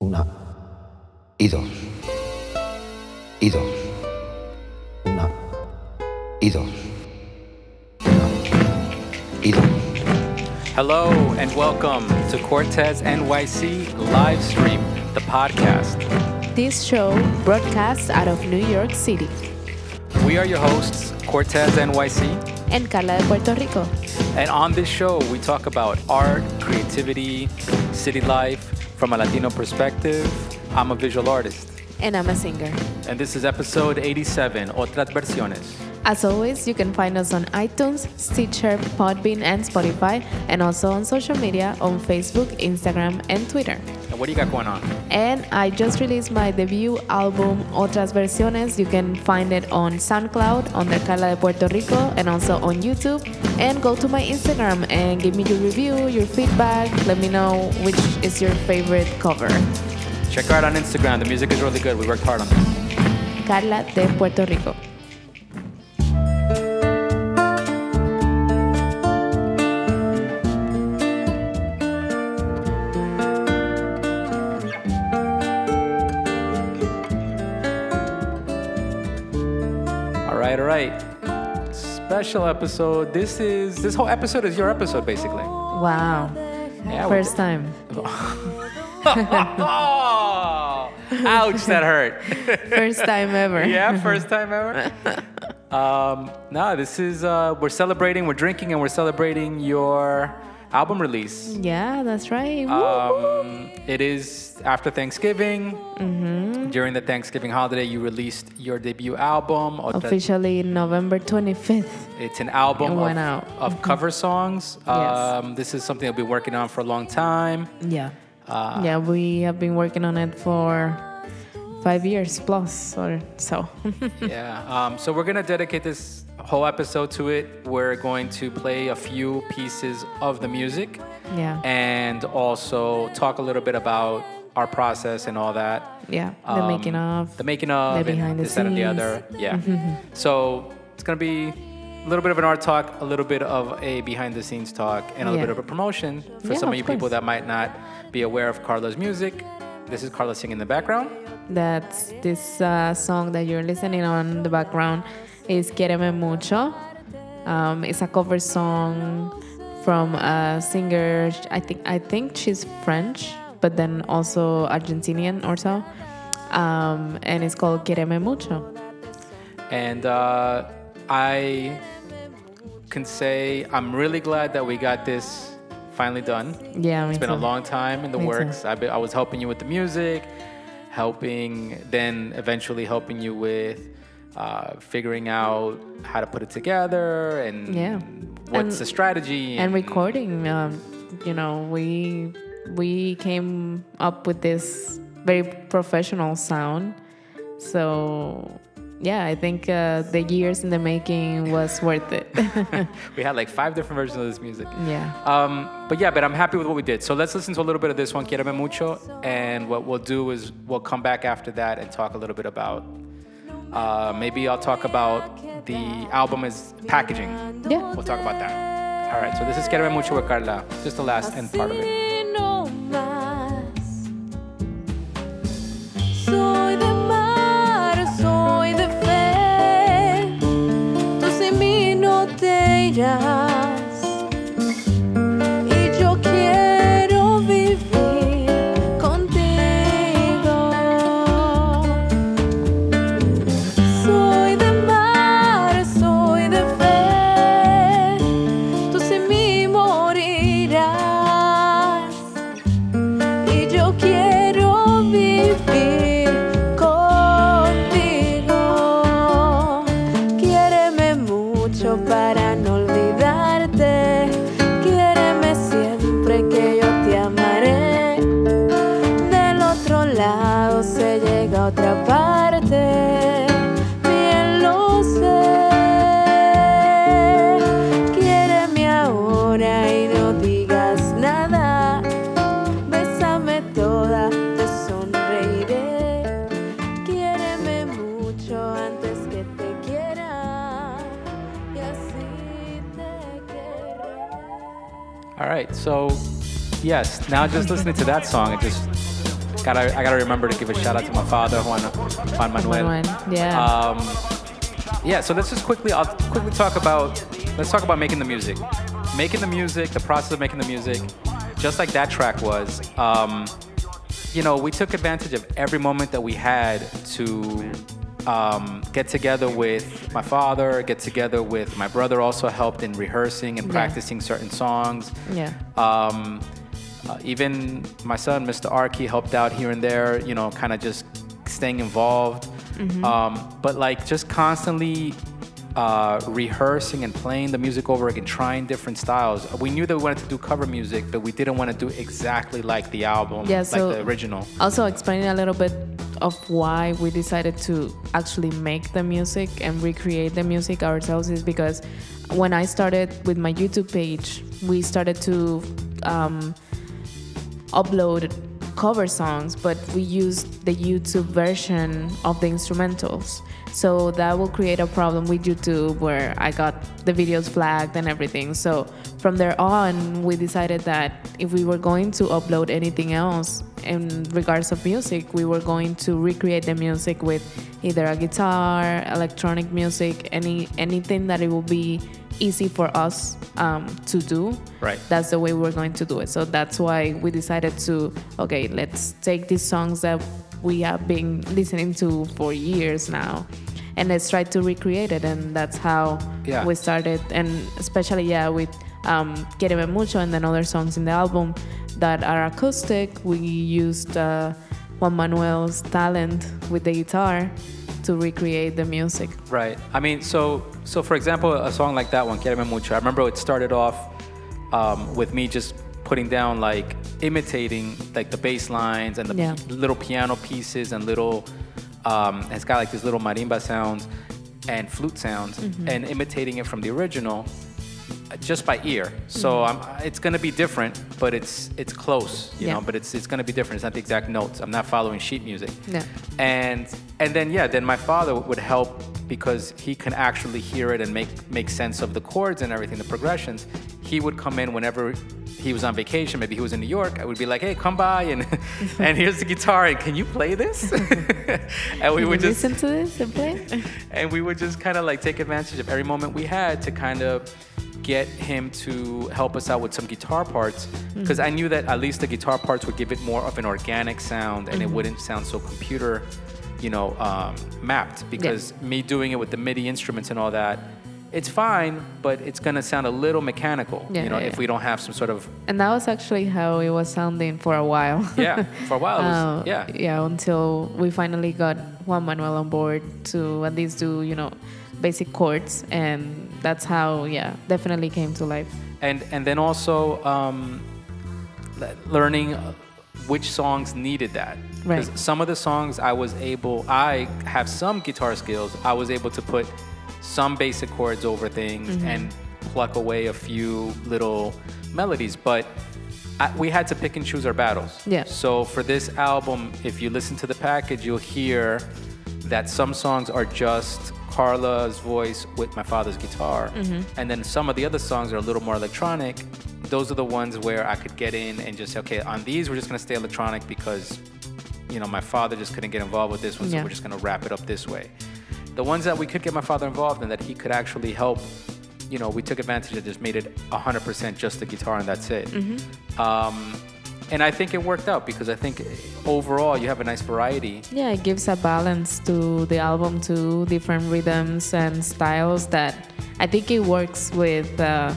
Una y dos. Y dos. Una y dos. Una y dos. Hello and welcome to Cortesnyc Livestream, the podcast. This show broadcasts out of New York City. We are your hosts, Cortesnyc, And Carla de Puerto Rico. and on this show we talk about art, creativity, city life from a Latino perspective. I'm a visual artist, And I'm a singer. and this is episode 87, Otras Versiones. As always, you can find us on iTunes, Stitcher, Podbean, and Spotify, and also on social media on Facebook, Instagram, and Twitter. And what do you got going on? And I just released my debut album, Otras Versiones. You can find it on SoundCloud, under Carla de Puerto Rico, and also on YouTube. And go to my Instagram and give me your review, your feedback. Let me know which is your favorite cover. Check her out on Instagram. The music is really good. We worked hard on this. Carla de Puerto Rico. All right. Special episode. This whole episode is your episode, basically. Wow. Yeah, First time. Oh, ouch, that hurt. First time ever. Yeah, first time ever. No, this is, we're celebrating, we're drinking, and we're celebrating your album release. Yeah, that's right. Woo-hoo. It is after Thanksgiving. During the Thanksgiving holiday, you released your debut album. Officially November 25th. It's an album It went out. of cover songs. Yes. This is something I've been working on for a long time. Yeah. Yeah, we have been working on it for 5 years plus or so. Yeah. So we're gonna dedicate this whole episode to it. We're going to play a few pieces of the music Yeah. and also talk a little bit about our process and all that. Yeah. The making of. The making of, The and behind the this, that, and the scenes. other. Yeah. So it's gonna be a little bit of an art talk, a little bit of a behind the scenes talk, and a little Yeah. bit of a promotion for Yeah, some of of you people course. that might not be aware of Carla's music. This is Carla singing in the background. That's this song that you're listening on the background is Quiereme Mucho. It's a cover song from a singer. I think she's French, but then also Argentinian or so. And it's called Quiereme Mucho. And I can say I'm really glad that we got this finally done. Yeah, me It's been a too. long time in the Me too. works. I was helping you with the music, then eventually helping you with figuring out how to put it together and Yeah. what's And- the strategy. And recording, we came up with this very professional sound. So yeah, I think the years in the making was worth it. We had like 5 different versions of this music. Yeah. But I'm happy with what we did. So let's listen to a little bit of this one, Quiereme Mucho. And what we'll do is we'll come back after that and talk a little bit about, maybe I'll talk about the album as packaging. Yeah. We'll talk about that. All right, so this is Quiereme Mucho with Carla. Just the last end part of it. Así no más. Soy de mar, soy de fe. Tú sin mí no te irás. Y yo quiero vivir contigo. Soy de mar, soy de fe. Tú sin mí morirás. Y yo quiero vivir contigo. Quiéreme mucho para no olvidarte. Quiéreme siempre que yo te amaré. Del otro lado se llega a otra parte. Bien lo sé. Quiéreme ahora y no digas nada. Bésame toda, te sonreiré. Quiéreme mucho antes que te quiera. Y así te querré. All right, so yes, now just listening to that song, it just I gotta remember to give a shout out to my father, Juan Manuel. Yeah, so let's quickly talk about making the music. Making the music, the process of making the music, just like that track was, you know, we took advantage of every moment that we had to get together with my father, get together with my brother, also helped in rehearsing and practicing certain songs. Even my son, Mr. Arky, helped out here and there, you know, kind of just staying involved. But like just constantly rehearsing and playing the music over again, trying different styles. We knew that we wanted to do cover music, but we didn't want to do exactly like the album, like the original. Also explaining a little bit of why we decided to actually make the music and recreate the music ourselves is because when I started with my YouTube page, we started to upload cover songs, but we used the YouTube version of the instrumentals. So that will create a problem with YouTube where I got the videos flagged and everything. So from there on, we decided that if we were going to upload anything else in regards of music, we were going to recreate the music with either a guitar, electronic music, anything that it will be easy for us to do. Right. That's the way we're going to do it. So that's why we decided to, okay, let's take these songs that we have been listening to for years now and let's try to recreate it. And that's how we started. And especially, with Quiereme Mucho and then other songs in the album that are acoustic, we used Juan Manuel's talent with the guitar to recreate the music. Right. I mean, so for example, a song like that one, Quiereme Mucho, I remember it started off with me just putting down, like, imitating, like, the bass lines and the little piano pieces and little, it's got, like, these little marimba sounds and flute sounds and imitating it from the original just by ear. So it's going to be different, but it's close, you know, but it's going to be different. It's not the exact notes. I'm not following sheet music. And then my father would help because he can actually hear it and make sense of the chords and everything, the progressions. He would come in whenever he was on vacation. Maybe he was in New York. I would be like, hey, come by and here's the guitar and can you play this? And we would just listen to this and play. And we would just kind of like take advantage of every moment we had to kind of get him to help us out with some guitar parts, because I knew that at least the guitar parts would give it more of an organic sound and it wouldn't sound so computer, mapped, because me doing it with the MIDI instruments and all that, it's fine, but it's going to sound a little mechanical, if we don't have some sort of... And that was actually how it was sounding for a while. For a while. It was, until we finally got Juan Manuel on board to at least do, basic chords, and that's how, definitely came to life. And then also learning which songs needed that. Right. Because some of the songs I have some guitar skills, I was able to put some basic chords over things and pluck away a few little melodies, but we had to pick and choose our battles. So for this album, if you listen to the package, you'll hear that some songs are just Carla's voice with my father's guitar, and then some of the other songs are a little more electronic. Those are the ones where I could get in and just say, okay, on these we're just going to stay electronic because my father just couldn't get involved with this one, so we're just going to wrap it up this way. The ones that we could get my father involved in, that he could actually help, we took advantage of, just made it 100% just the guitar and that's it. And I think it worked out because I think overall you have a nice variety. Yeah, it gives a balance to the album, to different rhythms and styles that I think it works with the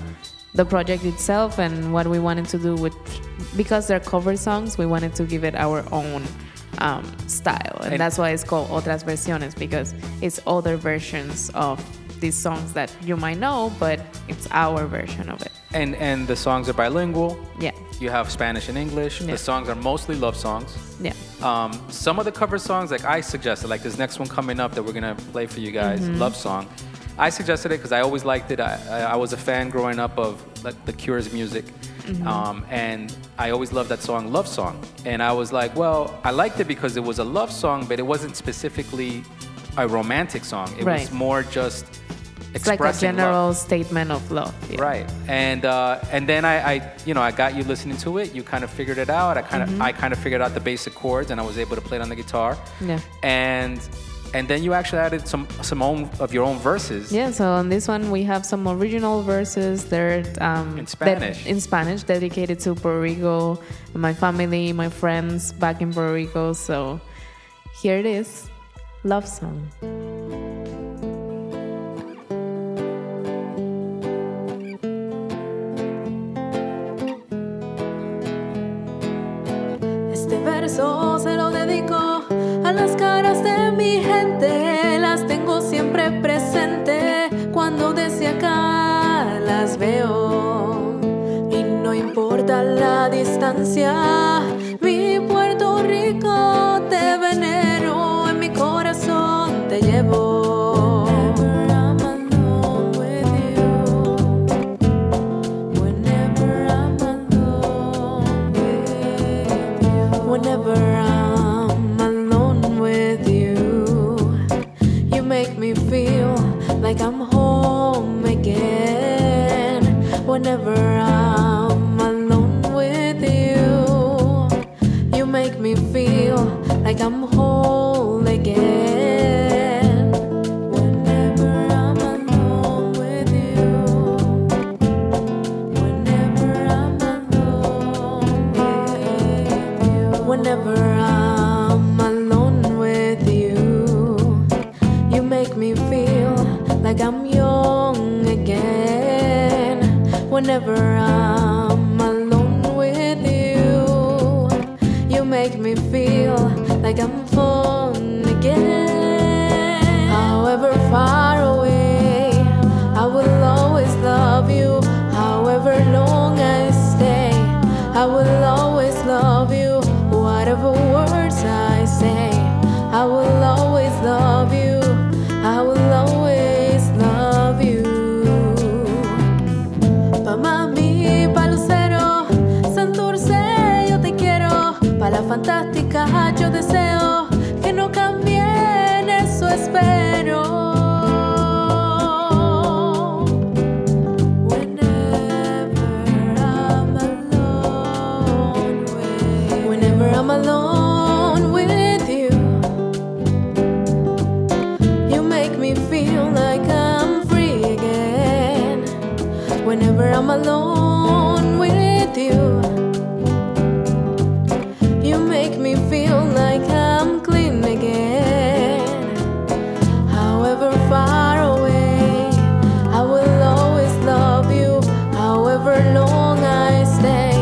project itself and what we wanted to do with, because they're cover songs, we wanted to give it our own style. And that's why it's called Otras Versiones, because it's other versions of these songs that you might know, but it's our version of it. And the songs are bilingual. Yeah. You have Spanish and English. The songs are mostly love songs. Yeah. Some of the cover songs, like I suggested, like this next one coming up that we're gonna play for you guys, Love Song. I suggested it because I always liked it. I was a fan growing up of like The Cure's music. And I always loved that song, Love Song. And I was like, well, I liked it because it was a love song, but it wasn't specifically a romantic song. It was more just It's like a expressing general love. statement of love. Yeah. Right, and then I got you listening to it. You kind of figured it out. I kind of figured out the basic chords, and I was able to play it on the guitar. Yeah. And then you actually added some of your own verses. Yeah, so on this one we have some original verses. They're In Spanish. in Spanish, dedicated to Puerto Rico, my family, my friends back in Puerto Rico. So here it is, Love Song. Este verso se lo dedico a las caras de mi gente, las tengo siempre presente cuando desde acá las veo. Y no importa la distancia, mi Puerto Rico te venero, en mi corazón te llevo. Whenever I'm alone with you, you make me feel like I'm home again. Whenever I'm alone with you, you make me feel like I'm whole again. Whenever I'm alone with you, whenever I'm alone with you, whenever I'm alone with you, you make me feel like I'm young again. Whenever I'm alone with you, you make me feel like I'm fun again. However far away, I will always love you. However long I stay, I will always love you. Whatever words I say, I will always love you. I will always love you. Pa' mami, pa' Lucero, Santurce, yo te quiero. Pa' la fantástica yo deseo que no cambien, eso espero. Whenever I'm alone with you, you make me feel like I'm free again. Whenever I'm alone with you, you make me feel like I'm clean again. However far away, I will always love you. However long I stay,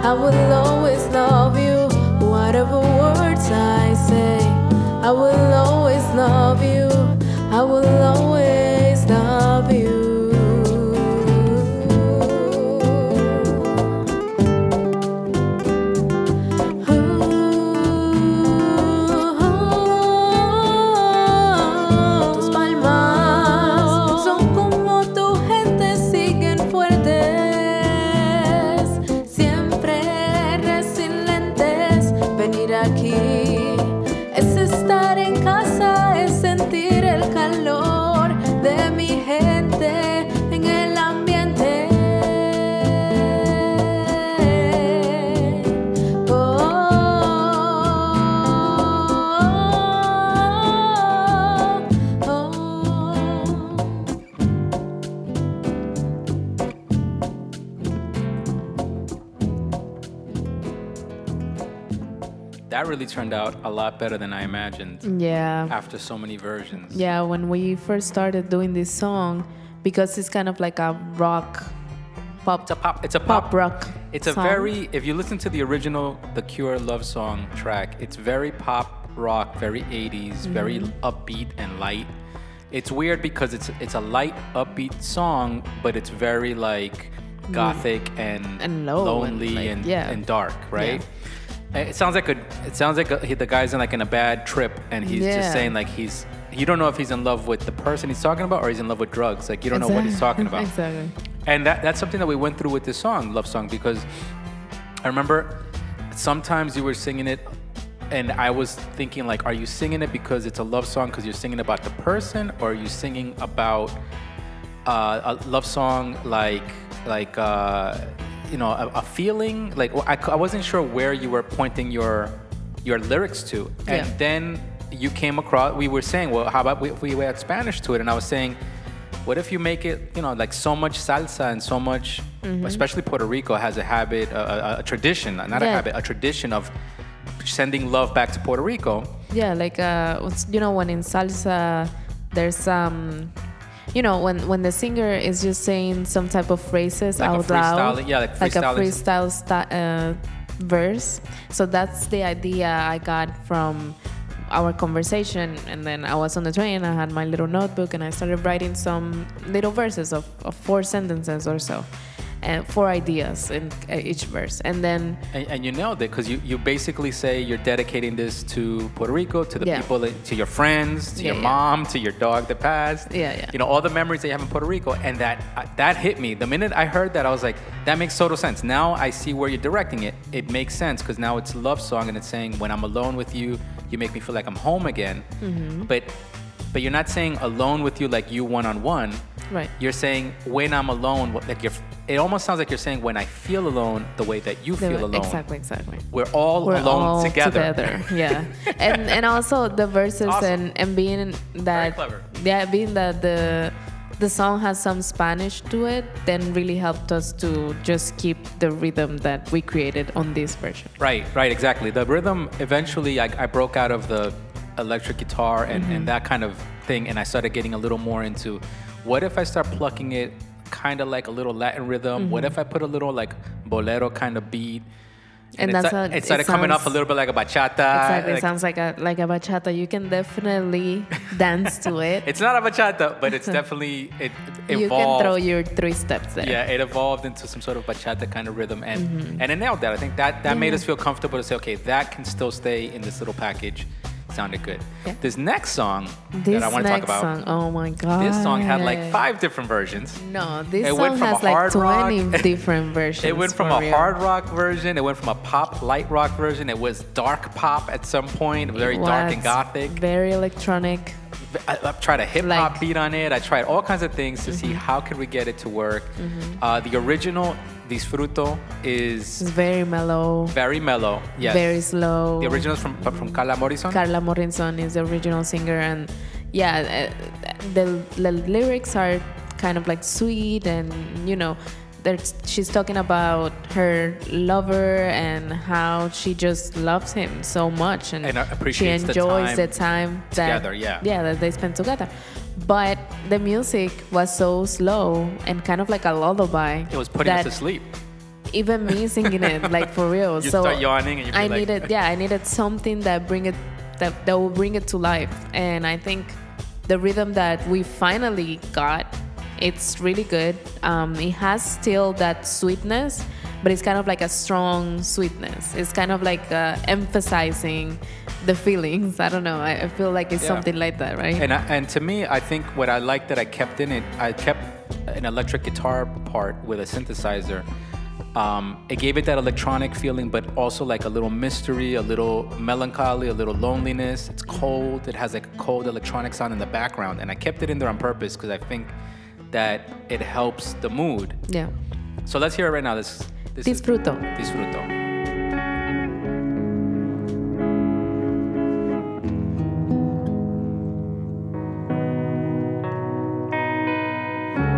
I will always love you. Whatever words I say, I will always love you. I will always love you. Tus palmas son como tu gente, siguen fuertes, siempre resilientes. Venir aquí es estar en casa, es sentir el calor de mi gente en el ambiente. That really turned out a lot better than I imagined. Yeah. After so many versions. Yeah, when we first started doing this song, because it's kind of like a rock, pop, It's a pop rock. It's a song. very, if you listen to the original The Cure love song track, it's very pop rock, very 80s, very upbeat and light. It's weird because it's a light, upbeat song, but it's very like gothic and low lonely and, like, and dark, right? It sounds like the guy's in like in a bad trip, and he's just saying like you don't know if he's in love with the person he's talking about or he's in love with drugs. Like you don't know what he's talking about. Exactly. And that's something that we went through with this song, Love Song, because I remember sometimes you were singing it and I was thinking like, are you singing it because it's a love song because you're singing about the person, or are you singing about a love song like you know, a feeling like I wasn't sure where you were pointing your lyrics to, and then you came across. We were saying, well, how about if we add Spanish to it? And I was saying, what if you make it, you know, like so much salsa and so much, especially Puerto Rico has a habit, a tradition, not a habit, a tradition of sending love back to Puerto Rico. Yeah, like you know, when in salsa, there's you know, when the singer is just saying some type of phrases like out loud, like a freestyle verse. So that's the idea I got from our conversation. And then I was on the train, I had my little notebook, and I started writing some little verses of 4 sentences or so. And 4 ideas in each verse, and then and you nailed it, because you basically say you're dedicating this to Puerto Rico, to the people, to your friends, to your mom, to your dog that passed. You know, all the memories that you have in Puerto Rico, and that hit me the minute I heard that. I was like, that makes total sense. Now I see where you're directing it. It makes sense, because now it's a love song, and it's saying, when I'm alone with you, you make me feel like I'm home again. But you're not saying alone with you like you one-on-one. Right. You're saying when I'm alone, like it almost sounds like you're saying when I feel alone, the way that you feel alone. Exactly. We're all alone together. Yeah. and also the verses, awesome. and being that, very clever. Yeah, being that the song has some Spanish to it, then really helped us to just keep the rhythm that we created on this version. Right, exactly. The rhythm, eventually I broke out of the electric guitar and that kind of thing, and I started getting a little more into, what if I start plucking it kind of like a little Latin rhythm? What if I put a little like bolero kind of beat? And it started coming off a little bit like a bachata. Exactly, it sounds like a bachata. You can definitely dance to it. It's not a bachata, but it's definitely, it evolved. You can throw your 3 steps there. Yeah, it evolved into some sort of bachata kind of rhythm, and it nailed that. I think that made us feel comfortable to say, okay, that can still stay in this little package. Sounded good. Yeah. This next song that I want to talk about. Oh my God. This song had like 5 different versions. No, this song has like 20 different versions. It went from a hard rock version. It went from a pop light rock version. It was dark pop at some point. Very dark and gothic. Very electronic. I tried a hip hop beat on it. I tried all kinds of things to see how could we get it to work. The original Disfruto is very mellow. Very mellow, yes. Very slow. The original is from Carla Morrison? Carla Morrison is the original singer, and yeah, the lyrics are kind of like sweet, and you know, she's talking about her lover and how she just loves him so much, and she enjoys the time together, that they spend together. But the music was so slow and kind of like a lullaby. It was putting us to sleep. Even me singing it, like for real. You start yawning, and you I needed something that will bring it to life. And I think the rhythm that we finally got, it's really good. It has still that sweetness, but it's kind of like a strong sweetness. It's kind of like emphasizing the feelings. I don't know. I feel like it's something like that, right? And to me, I think what I like that I kept in it, I kept an electric guitar part with a synthesizer. It gave it that electronic feeling, but also like a little mystery, a little melancholy, a little loneliness. It's cold. It has like a cold electronic sound in the background. And I kept it in there on purpose because I think that it helps the mood. Yeah. So let's hear it right now. Disfruto. Disfruto.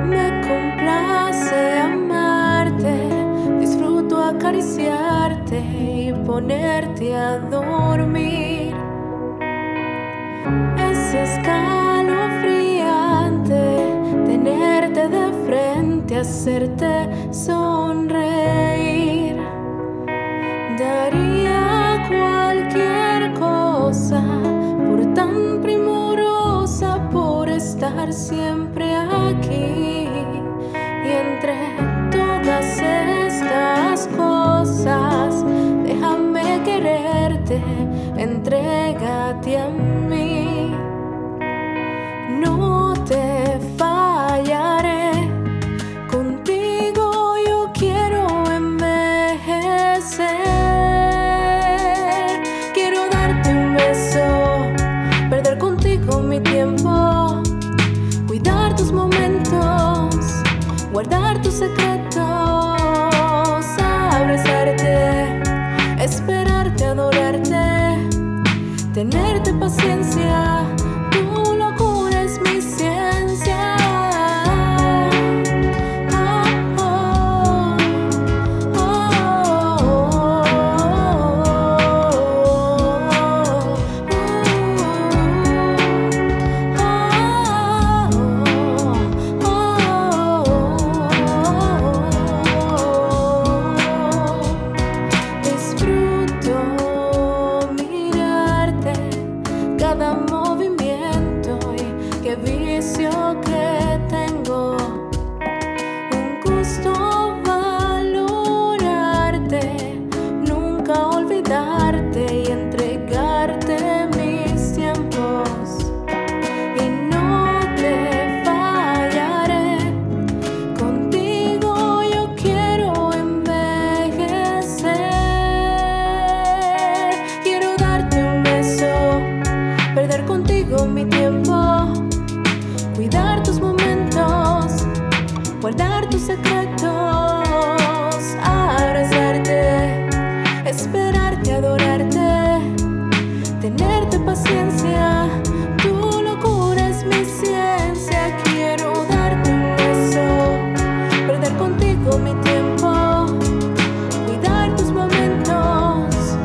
Me complace amarte, disfruto acariciarte y ponerte a dormir. Es escalofriante tenerte de frente, hacerte sonreír. Daría cualquier cosa por tan primorosa, por estar siempre aquí. Y entre todas estas cosas, déjame quererte, entrégate a mí. No te fallaré, contigo yo quiero envejecer. Quiero darte un beso, perder contigo mi tiempo, cuidar tus momentos. tenerte paciencia. Tu locura es mi ciencia. Guardar tus secretos, abrazarte, esperarte, adorarte, tenerte paciencia. Tu locura es mi ciencia. Quiero darte un beso, perder contigo mi tiempo, cuidar tus momentos,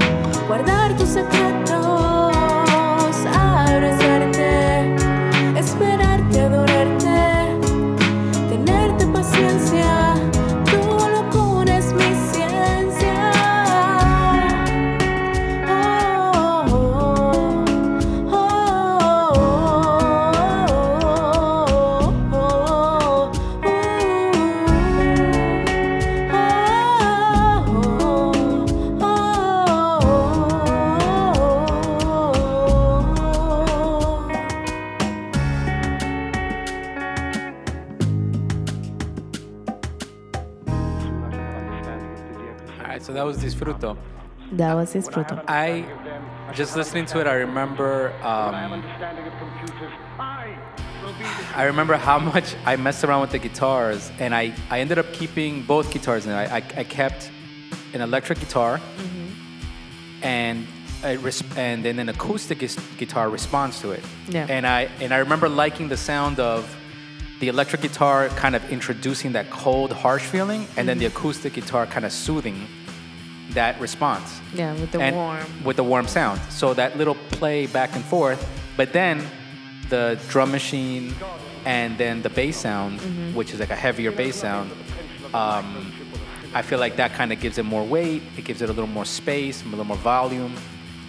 guardar tus secretos, abrazarte, esperarte, adorarte. Paciencia, tu locura es mi ciencia. So that was Disfruto. That was Disfruto. I, just listening to it, I remember how much I messed around with the guitars, and I ended up keeping both guitars in it. I kept an electric guitar, and then an acoustic guitar responds to it. Yeah. And I remember liking the sound of the electric guitar kind of introducing that cold, harsh feeling, and then the acoustic guitar kind of soothing that response. Yeah, with the warm sound. So that little play back and forth, but then the drum machine and then the bass sound, which is like a heavier bass sound, I feel like that kind of gives it more weight, it gives it a little more space, a little more volume,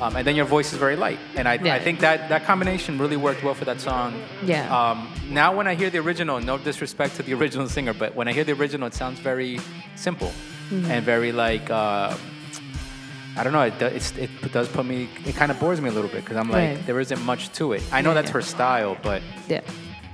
and then your voice is very light. And I think that combination really worked well for that song. Yeah. Now when I hear the original, no disrespect to the original singer, but when I hear the original, it sounds very simple and very like, I don't know, it does put me, it kind of bores me a little bit because I'm like, there isn't much to it. I know that's her style, but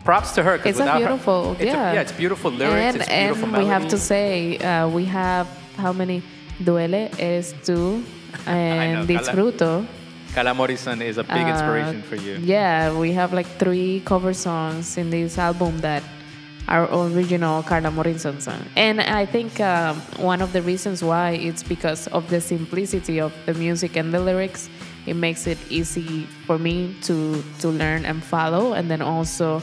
props to her. It's a beautiful, it's beautiful lyrics, it's beautiful melody. We have to say, we have how many? Duele, Eres Tú, and Disfruto. Carla Morrison is a big inspiration for you. Yeah, we have like 3 cover songs in this album that are original Carla Morrison song. And I think one of the reasons why it's because of the simplicity of the music and the lyrics. It makes it easy for me to learn and follow, and then also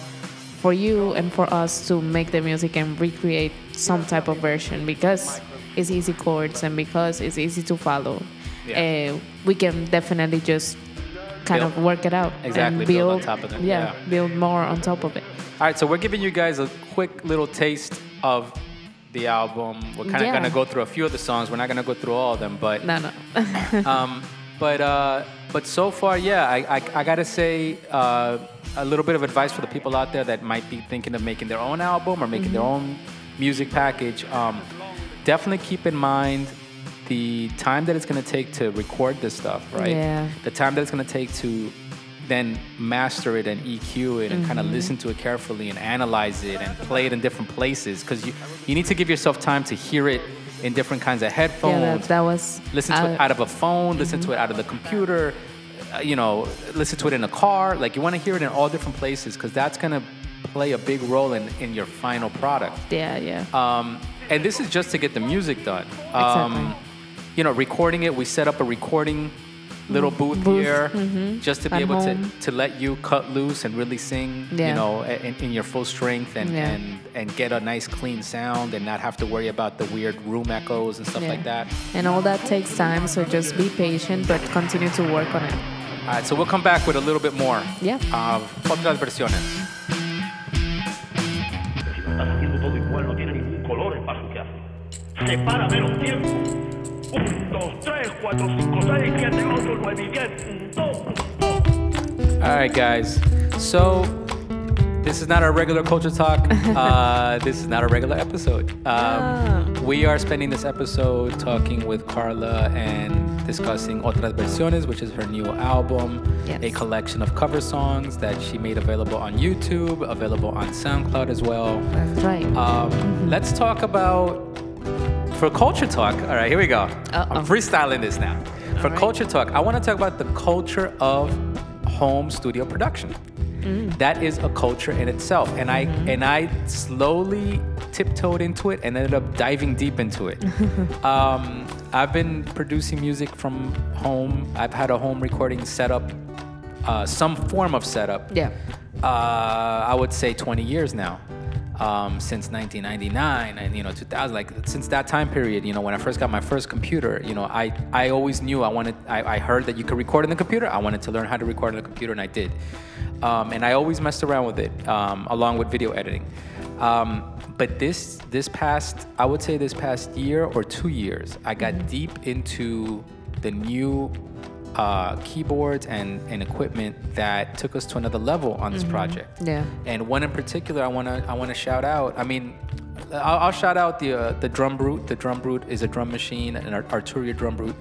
for you and for us to make the music and recreate some type of version because it's easy chords and because it's easy to follow. We can definitely just kind of work it out. Exactly, and build on top of it. Yeah, build more on top of it. All right, so we're giving you guys a quick little taste of the album. We're kind of going to go through a few of the songs. We're not going to go through all of them, but but so far, I got to say a little bit of advice for the people out there that might be thinking of making their own album or making their own music package. Definitely keep in mind the time that it's going to take to record this stuff, right? Yeah. The time that it's going to take to then master it and EQ it and kind of listen to it carefully and analyze it and play it in different places, because you need to give yourself time to hear it in different kinds of headphones. Yeah, that was... Listen to it out of a phone, listen to it out of the computer, listen to it in a car. Like, you want to hear it in all different places because that's going to play a big role in your final product. Yeah. And this is just to get the music done. Exactly. Recording it, we set up a recording little booth here, just to be At able home. to let you cut loose and really sing, you Yeah. know, in your full strength and, Yeah. and get a nice clean sound and not have to worry about the weird room echoes and stuff Yeah. like that. And all that takes time, so just be patient, but continue to work on it. All right, so we'll come back with a little bit more Yeah. of Otras Versiones. Si lo estás haciendo todo igual, no tiene ningún color el paso que hace. Separa menos tiempo. 1, 2, 3, 4, 5, 6, 7, 8, 9, 10. 1, 2. All right, guys. So this is not our regular culture talk. This is not a regular episode. We are spending this episode talking with Carla and discussing Otras Versiones, which is her new album, Yes. a collection of cover songs that she made available on YouTube, available on SoundCloud as well. That's right. Let's talk about, for culture talk, all right, here we go. I'm freestyling this now. For right. culture talk, I want to talk about the culture of home studio production. That is a culture in itself, and I slowly tiptoed into it and ended up diving deep into it. I've been producing music from home. I've had a home recording setup, some form of setup. Yeah. I would say 20 years now, since 1999 and 2000. Like since that time period, when I first got my first computer, I always knew I heard that you could record in the computer. I wanted to learn how to record on the computer, and I did. And I always messed around with it, along with video editing. But this past year or 2 years, I got deep into the new keyboards and equipment that took us to another level on this project. Yeah. And one in particular, I wanna shout out. I mean, I'll shout out the Drum Brute. The Drum Brute is a drum machine, an Arturia Drum Brute.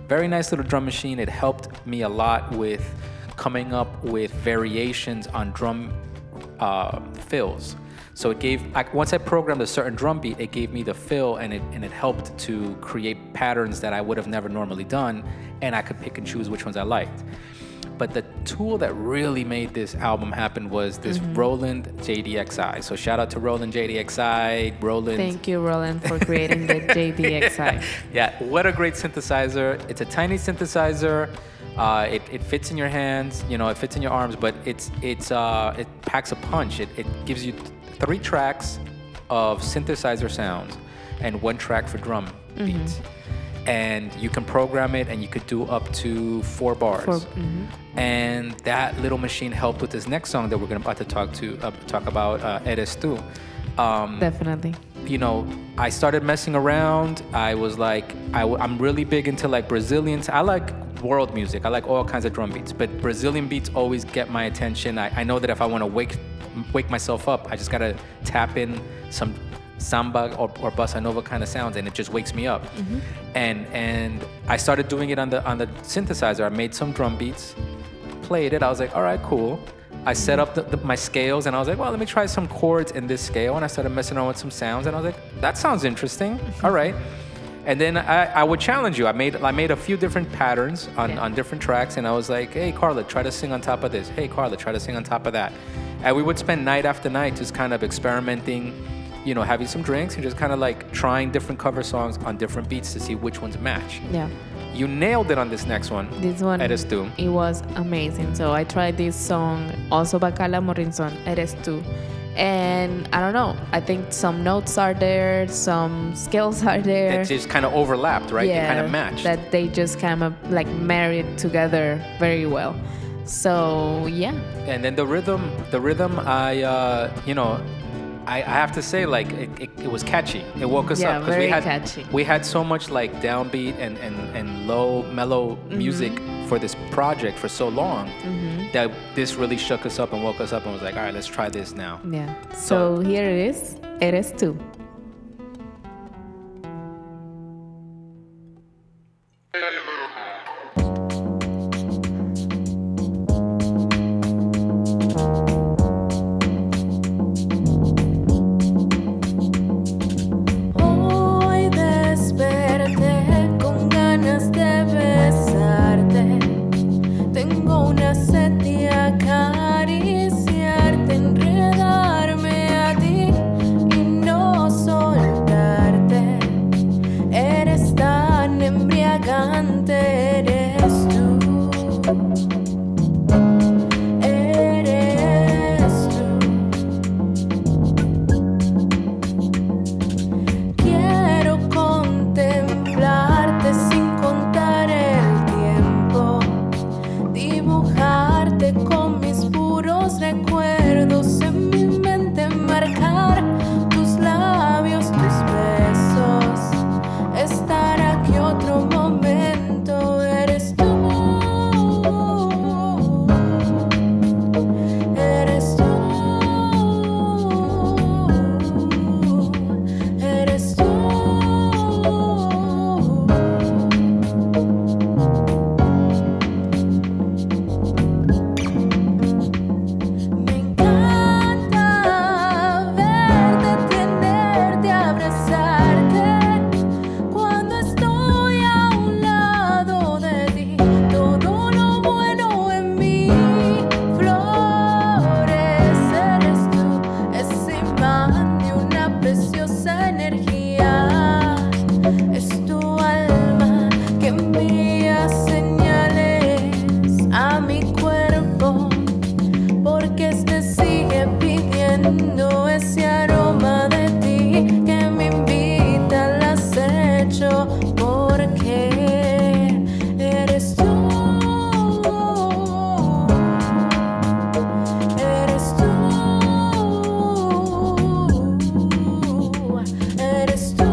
Very nice little drum machine. It helped me a lot with coming up with variations on drum fills. So it gave, once I programmed a certain drum beat, it gave me the fill, and it helped to create patterns that I would have never normally done, and I could pick and choose which ones I liked. But the tool that really made this album happen was this Roland JDXI. So shout out to Roland JDXI. Roland. Thank you, Roland, for creating the JDXI. Yeah, what a great synthesizer. It's a tiny synthesizer. It fits in your hands, it fits in your arms, but it packs a punch. It gives you 3 tracks of synthesizer sounds and 1 track for drum beats. And you can program it, and you could do up to 4 bars. And that little machine helped with this next song that we're about to talk about, Eres Tú. Definitely. I started messing around. I was like, I'm really big into like Brazilians. I like world music. I like all kinds of drum beats, but Brazilian beats always get my attention. I know that if I want to wake myself up, I just gotta tap in some samba or bossa nova kind of sounds, and it just wakes me up. And I started doing it on the synthesizer. I made some drum beats, played it. I was like, all right, cool. I set up my scales, and I was like, well, let me try some chords in this scale. And I started messing around with some sounds, and I was like, that sounds interesting. All right. And then I would challenge you. I made a few different patterns on different tracks, and I was like, hey, Carla, try to sing on top of this. Hey, Carla, try to sing on top of that. And we would spend night after night just kind of experimenting, having some drinks and just kind of like trying different cover songs on different beats to see which ones match. Yeah. You nailed it on this next one. This one, Eres Tú. It was amazing. So I tried this song, also by Carla Morrison, Eres Tú. And I don't know, I think some notes are there, some scales are there. That just kind of overlapped, right? Yeah, they kind of matched. That they just kind of like married together very well. So yeah. And then the rhythm, I have to say, like, it was catchy. It woke us up. Yeah, very catchy. We had so much like downbeat and low mellow music for this project for so long that this really shook us up and woke us up and was like, all right, let's try this now. Yeah. So here it is, Eres Tú. Hoy desperté con ganas de besarte. Tengo una sed de acariciarte, enredarme a ti y no soltarte. Eres tan embriagante, eres tú. dibujarte con mis puros recuerdos en mi mente, marcar tus labios, tus besos, estar aquí otro momento. Eres tú, eres tú, eres tú. Me encanta verte, tenerte, abrazarte. Cuando estoy a un lado de ti, todo lo bueno en mí florece. Eres tú, ese imán de una preciosa energía. Es tu alma que envía señales a mi cuerpo, porque este sigue pidiendo ese aroma de ti que me invita al acecho, porque eres tú, eres tú, eres tú.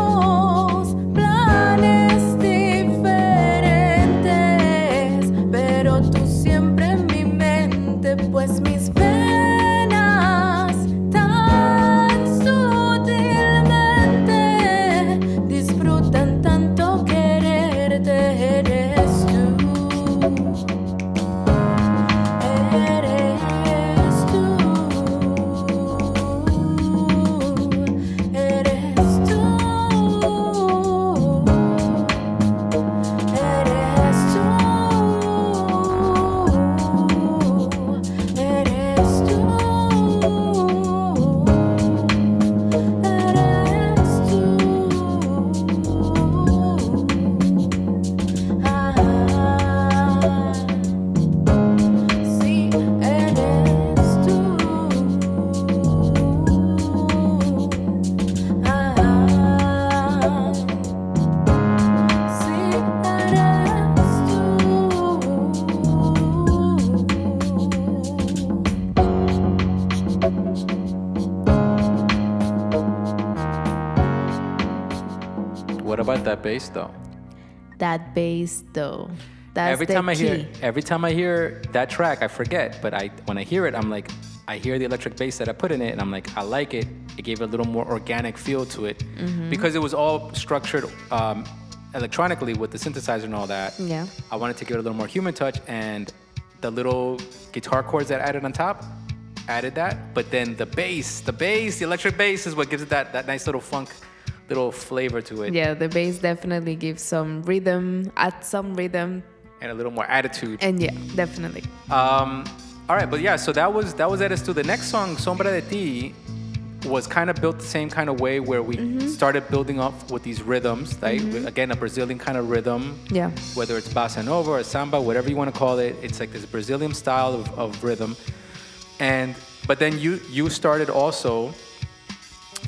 Tenemos planes diferentes, pero tú siempre en mi mente, pues mis venas tan sutilmente disfrutan tanto quererte. Eres tú, eres tú, eres tú, eres tú, eres tú, ah, sí, eres tú, ah, sí, What about that bass though? That bass though. That's Every the time key. I hear that track, I forget. But when I hear it, I'm like, I hear the electric bass that I put in it, and I'm like, I like it. It gave a little more organic feel to it because it was all structured electronically with the synthesizer and all that. Yeah. I wanted to give it a little more human touch, and the little guitar chords that I added on top added that. But then the electric bass is what gives it that nice little funk, little flavor to it, Yeah, the bass definitely gives some rhythm, adds some rhythm, and a little more attitude. and yeah, definitely. All right, but yeah, so that was Eres Tú. The next song, Sombra de Ti, was kind of built the same kind of way where we started building up with these rhythms, right? Again, a Brazilian kind of rhythm. Yeah. Whether it's bossa nova or samba, whatever you want to call it, it's like this Brazilian style of rhythm. But then you started also,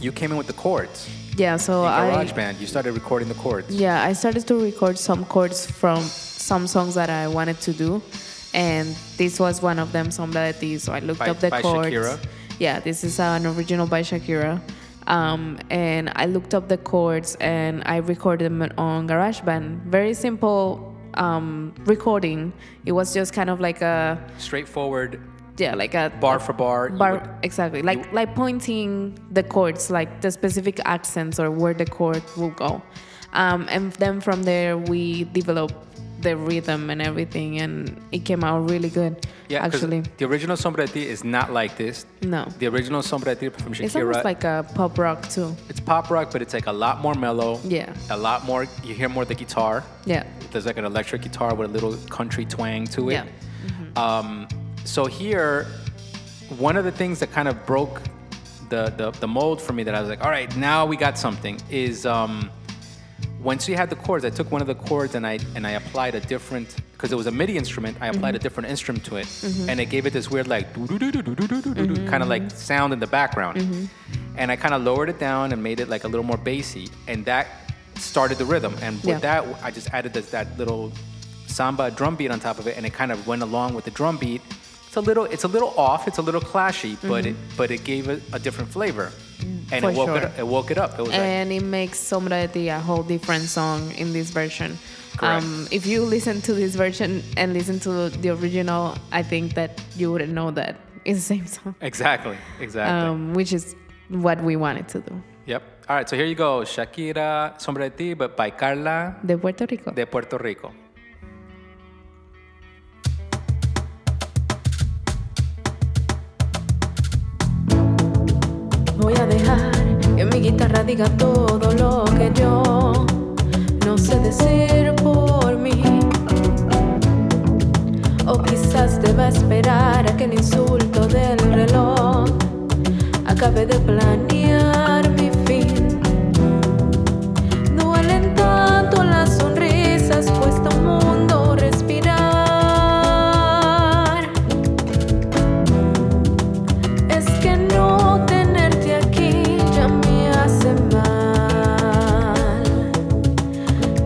you came in with the chords. Yeah, so In I GarageBand, you started recording the chords. Yeah, I started to record some chords from some songs that I wanted to do, and this was one of them, Sombra de Ti. So I looked up the by chords. Shakira. Yeah, this is an original by Shakira. And I looked up the chords and I recorded them on GarageBand. Very simple recording. It was just kind of like a Straightforward, like a bar for bar. exactly, like pointing the chords, like the specific accents or where the chord will go. And then from there we developed the rhythm and everything, and it came out really good. Yeah, 'cause actually. the original Sombra de Ti is not like this. No. The original Sombra de Ti from Shakira. It's almost like a pop rock too. It's pop rock, but it's like a lot more mellow. Yeah. A lot more, you hear more the guitar. Yeah. There's like an electric guitar with a little country twang to it. Yeah. So here, one of the things that kind of broke the mold for me, that I was like, all right, now we got something, is once you had the chords, I took one of the chords and I applied a different, because it was a MIDI instrument, I applied a different instrument to it, and it gave it this weird like kind of like sound in the background. And I kind of lowered it down and made it like a little more bassy, and that started the rhythm. And with that, I just added that little samba drum beat on top of it, and it kind of went along with the drum beat. It's a little off, it's a little clashy, but it gave it a different flavor. And it woke it up. It was and it makes Sombra de Ti a whole different song in this version. If you listen to this version and listen to the original, I think that you wouldn't know that it's the same song. Exactly. Which is what we wanted to do. Yep. All right, so here you go. Shakira, Sombra de Ti, but by Carla. De Puerto Rico. De Puerto Rico. Voy a dejar que mi guitarra diga todo lo que yo no sé decir por mí. O quizás deba esperar a que el insulto del reloj acabe de planear mi fin. Duelen tanto las sonrisas, cuesta un mundo respirar. Es que no tenerte aquí ya me hace mal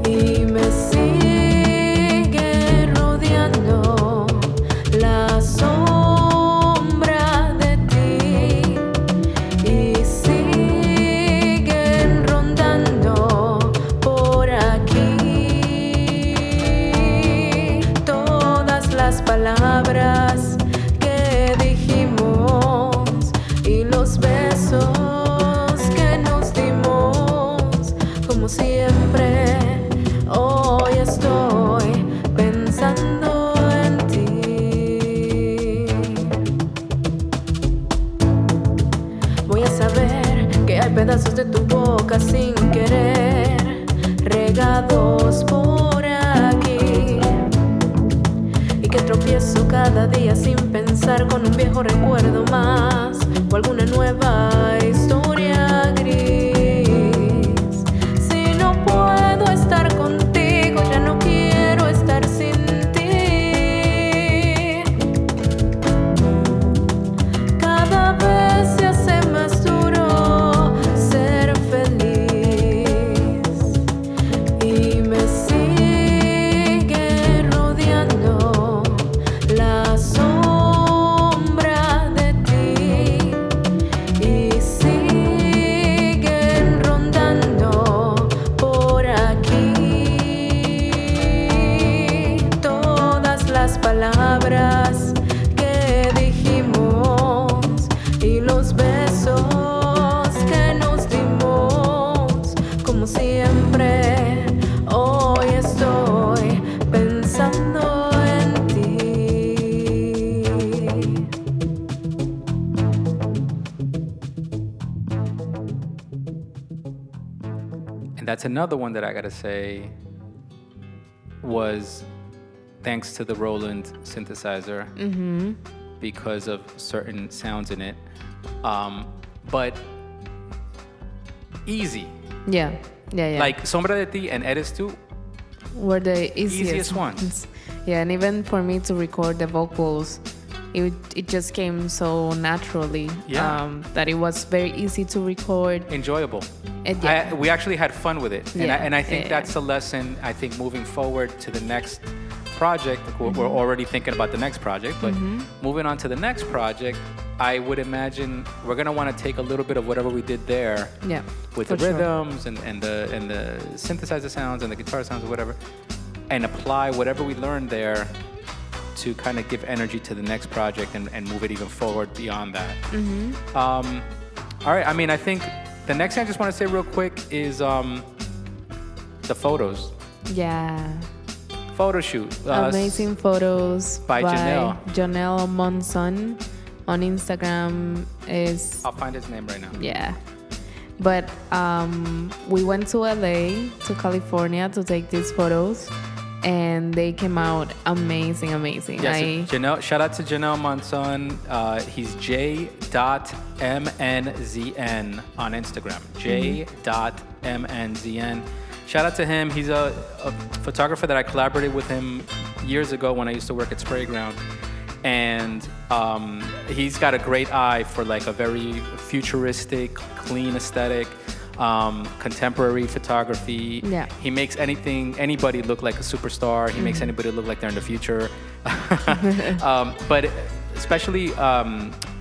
y me sigue rodeando la sombra de ti y siguen rondando por aquí todas las palabras que dijimos y los besos que nos dimos. Como siempre, hoy estoy pensando en ti. Voy a saber que hay pedazos de tu boca sin querer regados por aquí y que tropiezo cada día sin pensar con un viejo recuerdo más o alguna nueva historia gris. Si no puedo estar contigo, ya no quiero estar sin ti. Cada vez se hace más duro ser feliz y me sigue rodeando la sombra de ti y siguen rondando por aquí todas las palabras que dijimos y los besos que nos dimos. Como siempre, hoy estoy pensando en ti. And that's another one that I gotta say was thanks to the Roland synthesizer because of certain sounds in it. But easy. Yeah. Like Sombra de Ti and Eres Tú. Were the easiest Easiest ones. Yeah, and even for me to record the vocals, it just came so naturally. Yeah. That it was very easy to record. Enjoyable. Yeah. We actually had fun with it. Yeah. And I think Yeah. that's a lesson, I think, moving forward to the next project. We're already thinking about the next project, but moving on to the next project, I would imagine we're going to want to take a little bit of whatever we did there Yeah. with for the sure. rhythms and the synthesizer sounds and the guitar sounds or whatever, and apply whatever we learned there to kind of give energy to the next project and move it even forward beyond that. All right, I mean, I think the next thing I just want to say real quick is the photos. Yeah. Photo shoot. Amazing photos by Janelle. Janelle Monson on Instagram is I'll find his name right now. yeah. But we went to LA, to California to take these photos, and they came out amazing. Yes, Janelle, shout out to Janelle Monson. He's j.mnzn on Instagram. j.mnzn. shout out to him. He's a photographer that I collaborated with him years ago when I used to work at Sprayground. And he's got a great eye for like a very futuristic, clean aesthetic, contemporary photography. Yeah. He makes anybody look like a superstar. He makes anybody look like they're in the future. But especially,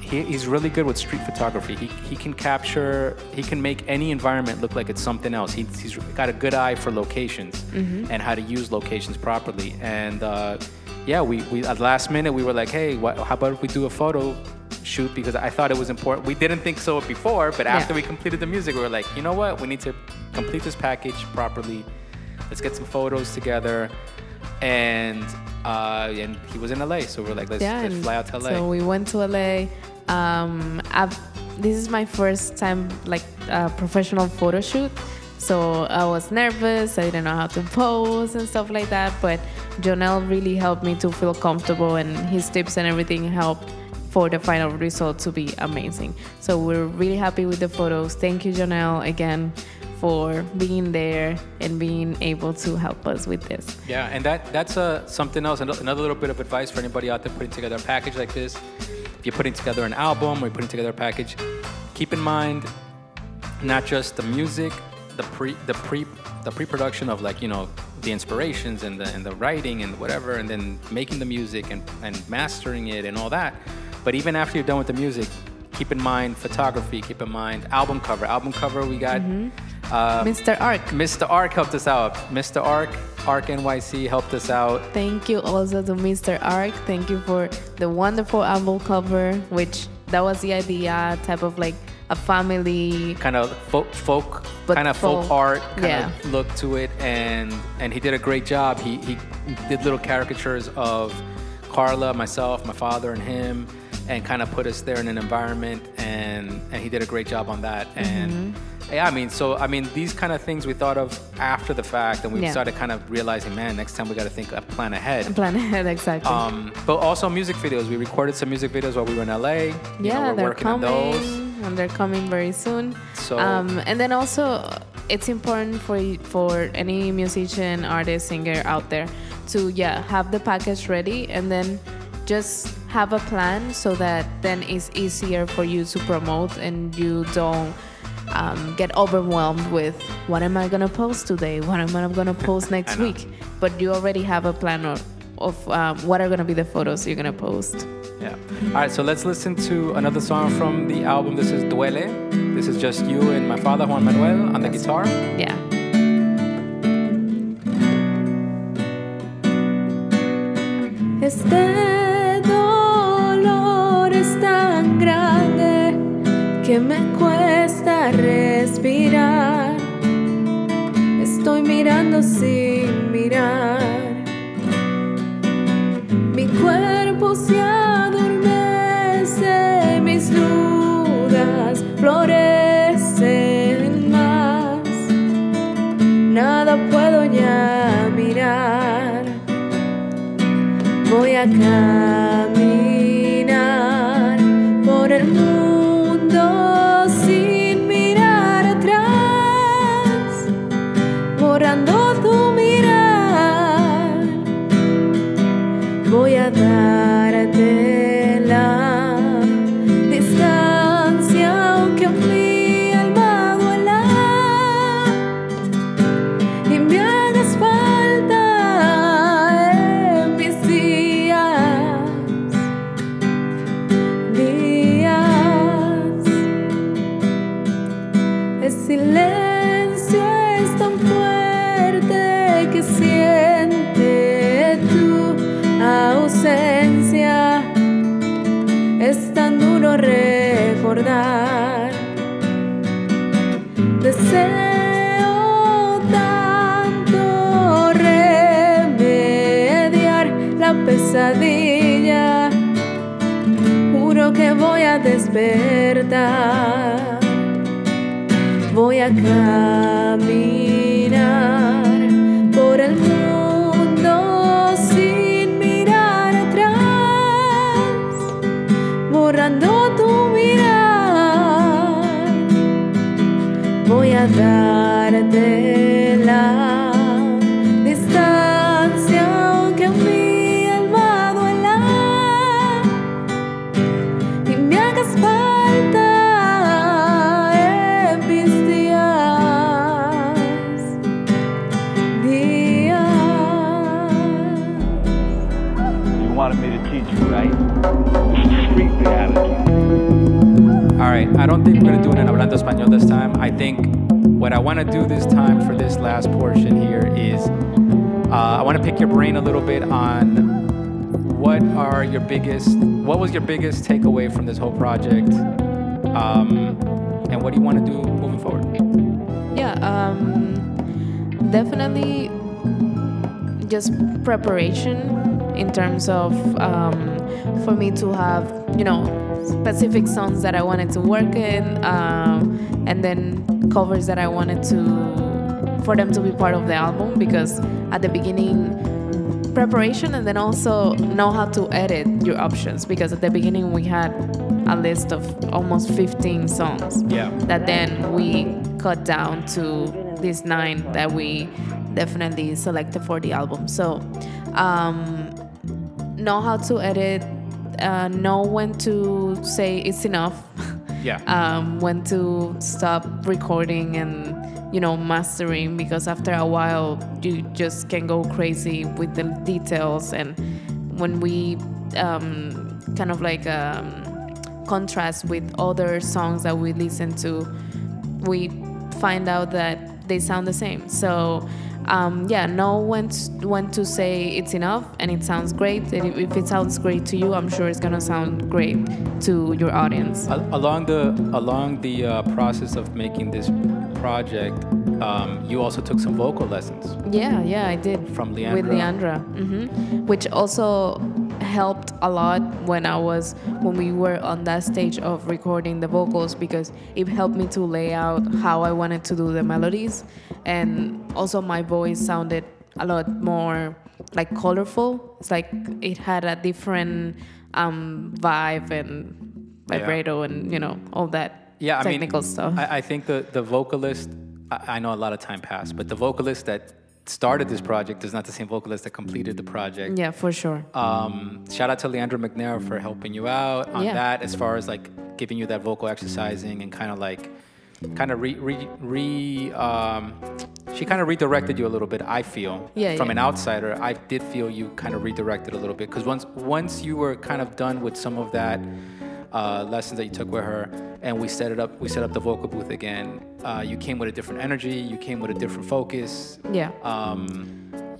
he's really good with street photography. He can make any environment look like it's something else. He's got a good eye for locations and how to use locations properly. And yeah, we at last minute we were like, hey, how about if we do a photo shoot? Because I thought it was important. We didn't think so before, but after we completed the music, we were like, you know what? We need to complete this package properly. Let's get some photos together. And he was in LA, so we're like, let's fly out to LA. So we went to LA. This is my first time like professional photo shoot. So I was nervous. I didn't know how to pose and stuff like that. But Jonel really helped me to feel comfortable, and his tips and everything helped for the final result to be amazing. So we're really happy with the photos. Thank you, Jonel, again, for being there and being able to help us with this. Yeah, and that's something else, another little bit of advice for anybody out there putting together a package like this. If you're putting together an album or you're putting together a package, keep in mind not just the music, the pre-production of, like, you know, the inspirations and the writing and whatever, and then making the music and mastering it and all that. But even after you're done with the music, keep in mind photography, keep in mind album cover. We got Mr. Ark. Mr. Ark helped us out. Mr. Ark NYC helped us out. Thank you also to Mr. Ark. Thank you for the wonderful album cover, which that was the idea, type of like a family kind of folk art kind of look to it, and he did a great job. He did little caricatures of Carla, myself, my father, and him, and kind of put us there in an environment, and he did a great job on that. And yeah, I mean, these kind of things we thought of after the fact, and we started kind of realizing, man, next time we got to think, plan ahead. Plan ahead, exactly. But also music videos. We recorded some music videos while we were in LA. Yeah, we're working on those. And they're coming very soon. So, and then also, it's important for any musician, artist, singer out there to have the package ready, and then just have a plan so that then it's easier for you to promote, and you don't get overwhelmed with what am I gonna post today, what am I gonna post next week. But you already have a plan of what are gonna be the photos you're gonna post. Yeah. All right, so let's listen to another song from the album. This is Duele. This is just you and my father, Juan Manuel, on the guitar. Yeah. Este dolor es tan grande que me cuesta respirar. Estoy mirando sin mirar. Mi cuerpo se adormece, mis dudas florecen más. Nada puedo ya mirar. Voy a caminar por el mundo sin mirar atrás, borrando tu mirar. Voy a darte la distancia, aunque mi alma duela y me hagas falta en mis días. El silencio es tan fuerte que siente tu ausencia. Es tan duro recordar. Deseo tanto remediar la pesadilla. Juro que voy a despertar. Voy a caminar por el mundo sin mirar atrás, borrando tu mirar. Voy a darte la doing an Hablando Español this time. I think what I want to do this time for this last portion here is I want to pick your brain a little bit on what was your biggest takeaway from this whole project, and what do you want to do moving forward? Yeah, definitely just preparation in terms of for me to have, specific songs that I wanted to work in, and then covers that I wanted for them to be part of the album, because at the beginning, preparation, and then also know how to edit your options, because at the beginning we had a list of almost 15 songs that then we cut down to these 9 that we definitely selected for the album. So know how to edit, know when to say it's enough, when to stop recording and mastering, because after a while you just can go crazy with the details. And when we kind of like contrast with other songs that we listen to, we find out that they sound the same. So know when to say it's enough and it sounds great. And if it sounds great to you, I'm sure it's gonna sound great to your audience. Along the process of making this project, you also took some vocal lessons. Yeah, I did. From Leandra. With Leandra, which also helped a lot when we were on that stage of recording the vocals, because it helped me to lay out how I wanted to do the melodies, and also my voice sounded a lot more like colorful. It's like it had a different vibe and vibrato and all that technical stuff. I think the vocalist, I know a lot of time passed, but the vocalist that started this project is not the same vocalist that completed the project. Yeah, for sure. Shout out to Leandra McNair for helping you out on that, as far as like giving you that vocal exercising and she kind of redirected you a little bit, I feel. From an outsider, I did feel you kind of redirected a little bit, because once you were kind of done with some of that lessons that you took with her, and we set up the vocal booth again, you came with a different energy, you came with a different focus.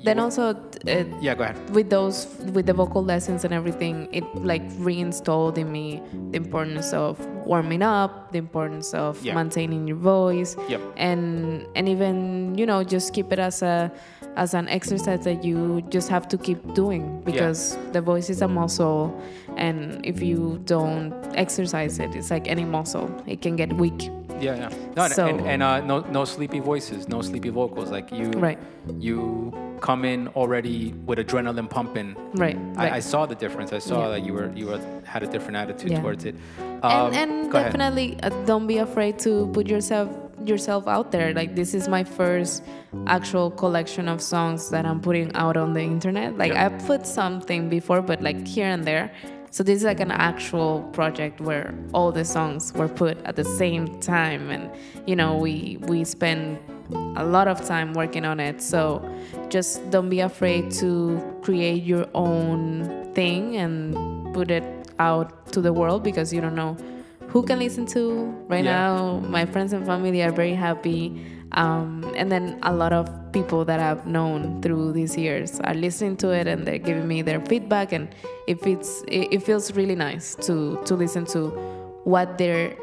Then also go ahead. With the vocal lessons and everything, it like reinstalled in me the importance of warming up, the importance of maintaining your voice, and even just keep it as an exercise that you just have to keep doing, because the voice is a muscle, and if you don't exercise it, it's like any muscle, it can get weak. No sleepy voices, no sleepy vocals. Like you come in already with adrenaline pumping. I saw the difference. I saw that you had a different attitude towards it. And definitely don't be afraid to put yourself out there. Like, this is my first actual collection of songs that I'm putting out on the internet. Like I put something before, but like here and there. So this is like an actual project where all the songs were put at the same time, and we spend a lot of time working on it. So just don't be afraid to create your own thing and put it out to the world, because you don't know who can listen to. Right now, my friends and family are very happy. And then a lot of people that I've known through these years are listening to it, and they're giving me their feedback, and it feels really nice to listen to what they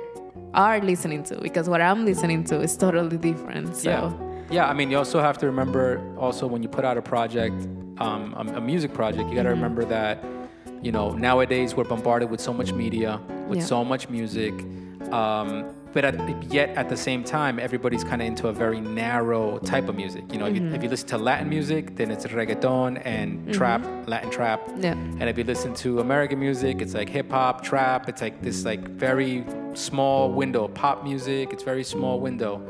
are listening to, because what I'm listening to is totally different. So I mean, you also have to remember, also when you put out a project, a music project, you got to remember that nowadays we're bombarded with so much media, with so much music. But yet at the same time, everybody's kind of into a very narrow type of music. If you listen to Latin music, then it's reggaeton and trap, Latin trap. And if you listen to American music, it's like hip hop, trap. It's like this like very small window. Pop music, it's very small window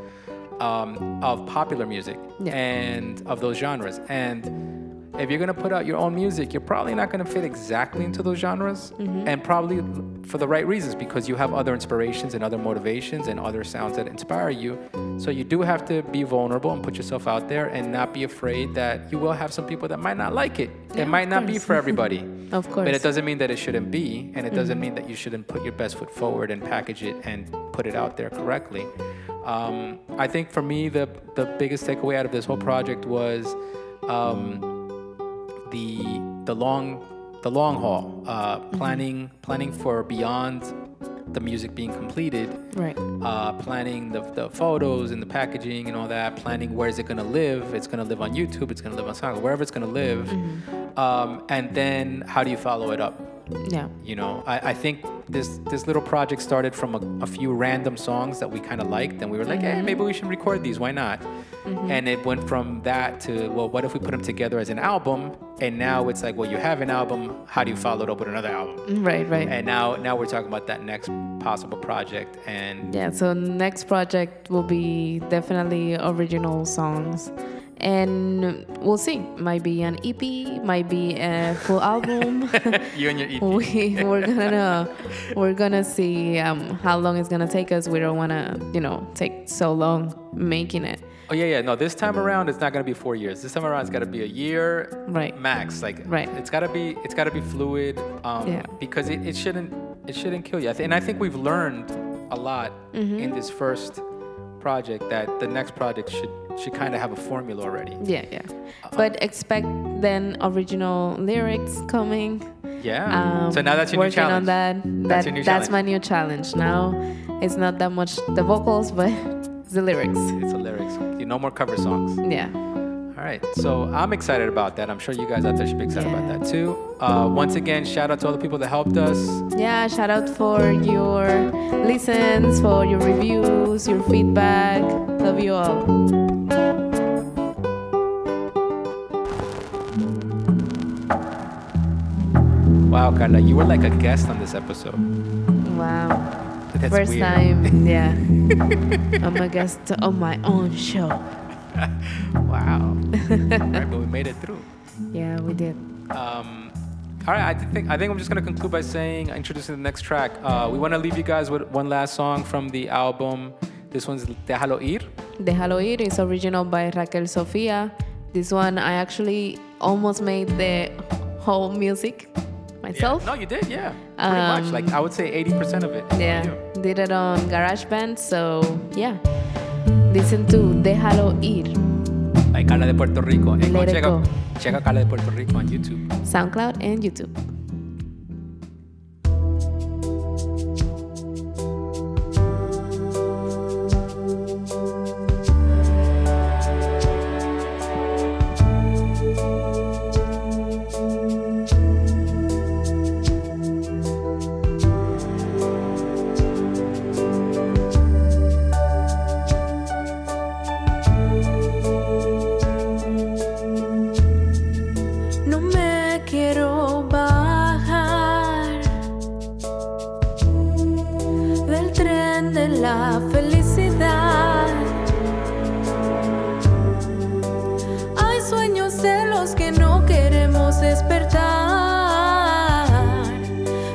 of popular music and of those genres. And if you're going to put out your own music, you're probably not going to fit exactly into those genres, and probably for the right reasons, because you have other inspirations and other motivations and other sounds that inspire you. So you do have to be vulnerable and put yourself out there, and not be afraid that you will have some people that might not like it. It might not be for everybody. Of course. But it doesn't mean that it shouldn't be, and it doesn't mean that you shouldn't put your best foot forward and package it and put it out there correctly. I think for me, the biggest takeaway out of this whole project was the long haul, planning for beyond the music being completed, Right. planning the photos and the packaging and all that, planning where is it going to live. It's going to live on YouTube, it's going to live on SoundCloud, wherever it's going to live. And then how do you follow it up? Yeah. You know, I think this little project started from a few random songs that we kind of liked, and we were like, hey, maybe we should record these. Why not? And it went from that to, well, what if we put them together as an album? And now it's like, well, you have an album. How do you follow it up with another album? Right. And now we're talking about that next possible project. And Yeah, so next project will be definitely original songs. And we'll see. Might be an EP, might be a full album. you and your EP. We're gonna see how long it's gonna take us. We don't wanna, take so long making it. Oh yeah. No, this time around it's not gonna be 4 years. This time around it's gotta be a year, Right. max. Like, Right. It's gotta be fluid, because it shouldn't kill you. And I think we've learned a lot in this first project that the next project should kind of have a formula already. Yeah. But expect then original lyrics coming. Yeah. So now that's your new working challenge. on that. That's your new That's challenge. my new challenge. Now it's not that much the vocals, but it's the lyrics. It's the lyrics. No more cover songs. Yeah. All right. So I'm excited about that. I'm sure you guys out there should be excited about that too. Once again, shout out to all the people that helped us. Yeah, shout out for your listens, for your reviews, your feedback. Love you all. Wow, Carla, you were like a guest on this episode. Wow. That's First weird. time, yeah. I'm a guest on my own show. Wow. Right, but we made it through. Yeah, we did. All right, I think I'm just gonna conclude by introducing the next track. We want to leave you guys with one last song from the album. This one's Déjalo Ir. Déjalo Ir is original by Raquel Sofia. This one I actually almost made the whole music myself. Yeah. No, you did, yeah. Pretty much. Like I would say 80% of it. Yeah, did it on GarageBand. So yeah, listen to Déjalo Ir. By Carla de Puerto Rico. And Let it go. check out Carla de Puerto Rico on YouTube. SoundCloud and YouTube. No me quiero bajar del tren de la felicidad. Hay sueños de los que no queremos despertar,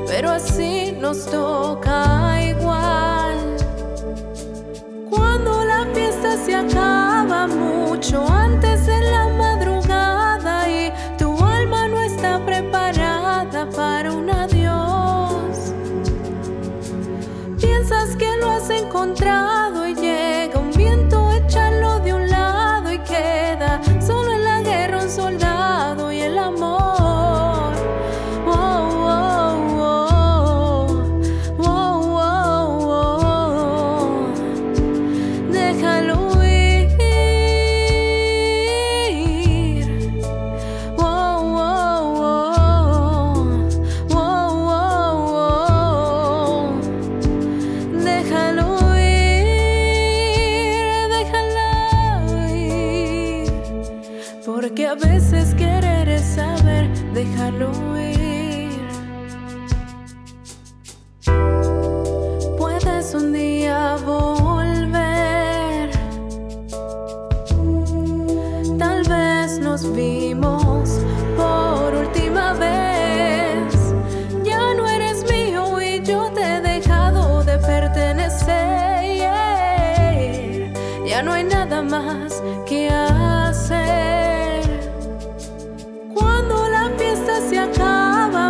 pero así nos toca igual. Cuando la fiesta se acaba mucho antes de la madrugada y tu alma no está preparada para un adiós, piensas que lo has encontrado y llega un viento a echarlo de un lado y queda solo en la guerra un soldado y el amor. Oh, oh, oh, oh, oh, oh. Déjalo ir. Oh, oh, oh, oh, oh, oh. Déjalo ir. Porque a veces querer es saber dejarlo ir. Puedes un día volver. Tal vez nos vimos por última vez. Ya no eres mío y yo te he dejado de pertenecer. Ya no hay nada más que hacer. Cuando la fiesta se acaba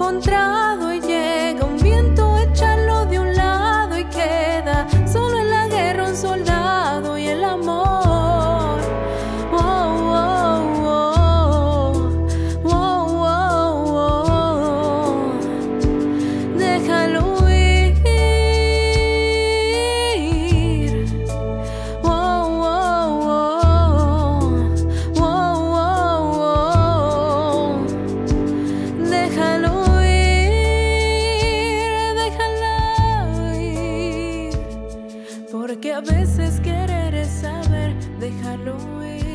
encontrado y llega un viento a echarlo de un lado y queda solo en la guerra un soldado y el amor. Oh, oh, oh, oh, oh, oh. Déjalo ir. Oh, oh, oh, oh, oh, oh. Déjalo ir, porque a veces querer es saber, déjalo ir.